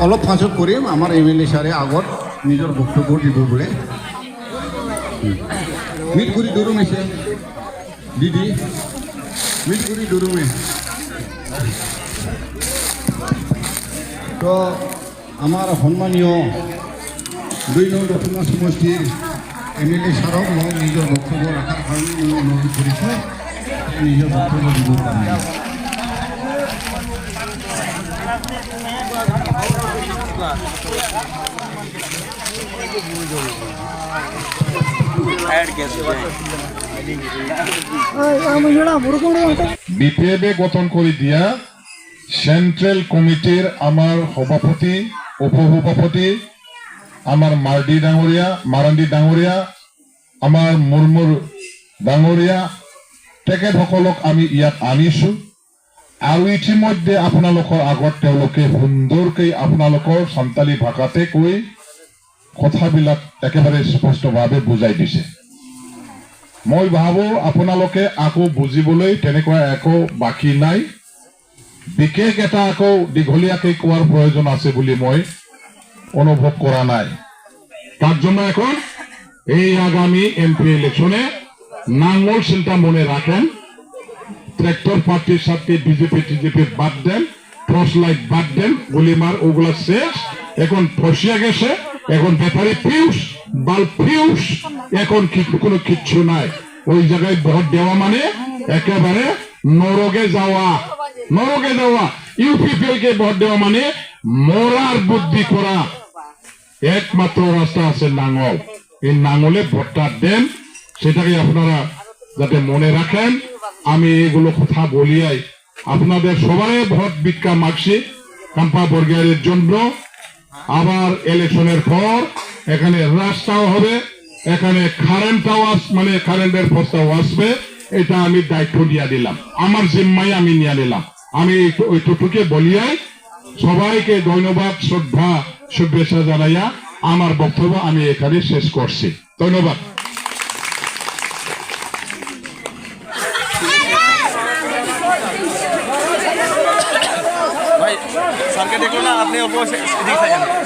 অলপ পাছত কৰিম আমাৰ MLA ছাৰে আগত নিজৰ বক্তব্য দিব বোলে মিট কৰি দৰুমাইছে দিদি মিট কৰি দৰুমে তো আমাৰ সন্মানীয় 2 নং দক্ষিণ সমষ্টিৰ MLA ছাৰক মই নিজৰ বক্তব্য ৰখাৰ কাৰণে মই অনুৰোধ কৰিছোঁ নিজৰ বক্তব্য দিবৰ কাৰণে বিপিএফে গঠন করে দিয়া সেন্ট্রাল কমিটির আমার সভাপতি উপসভাপতি আমার মার্ডি মারান্ডি ডাঙরিয়া আমার মুরমুর ডাঙরিয়া তেখেতসকলক আমি ইয়াত আনিছো আৰু ইতিমধ্যে আপোনালোকৰ আগত তেওঁলোকে সুন্দৰকৈ আপোনালোকৰ সান্তালী ভাষাতে কৈ কথাবিলাক একেবাৰে স্পষ্টভাৱে বুজাই দিছে মই ভাবো আপোনালোকে আকৌ বুজিবলৈ তেনেকুৱা একো বাকি নাই বিশেষ এটা আকৌ দীঘলীয়াকৈ কোৱাৰ প্ৰয়োজন আছে বুলি মই অনুভৱ কৰা নাই তার জন্য এখন এই আগামী এমপি ইলেকশনে নাঙ্গল চিন্তা মনে রাখেন ট্র্যাক্টর পার্টির সাথে বিজেপি টিজেপি বাদ দেন টর্চ লাইট বাদ দেন গুলিমার ওগুলা শেষ এখন ফসিয়া গেছে এখন ব্যাপারে ফিউজ বাল্ব ফিউজ এখন কোনো কিচ্ছু নাই ওই জায়গায় ভোট দেওয়া মানে একেবারে নরকে যাওয়া ইউপিপিএল কে ভোট দেওয়া মানে মরার বুদ্ধি করা একমাত্র রাস্তা আছে নাঙ্গল এই নাঙ্গলে ভোটটা দেন সেটাকে আপনারা যাতে মনে রাখেন আমি এগুলো কথা বলিয়াই আপনাদের সবাই ভোট ভিক্ষা মাগছি কাম্পা বর্গিয়ারের জন্য আবার ইলেকশনের পর এখানে রাস্তাও হবে এখানে কারেন্টটাও মানে কারেন্টের প্রস্তাব আসবে এটা আমি দায়িত্ব দিয়ে দিলাম আমার জিম্মায় আমি নিয়ে নিলাম আমি ওইটুকুকে বলিয়াই সবাইকে ধন্যবাদ শ্রদ্ধা শুভেচ্ছা জানাইয়া আমার বক্তব্য আমি এখানে শেষ করছি ধন্যবাদ भाई सर के देखो ना अपने ऊपर से दिख जाए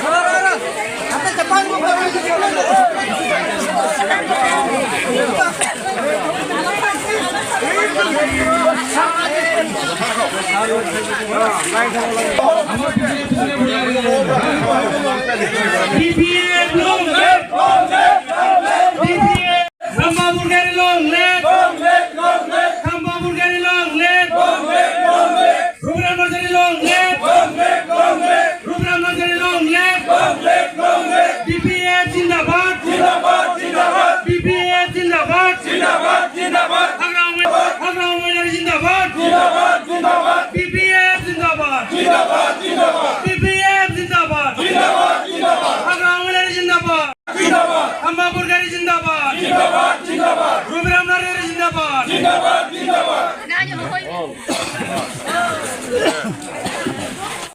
जिंदाबाद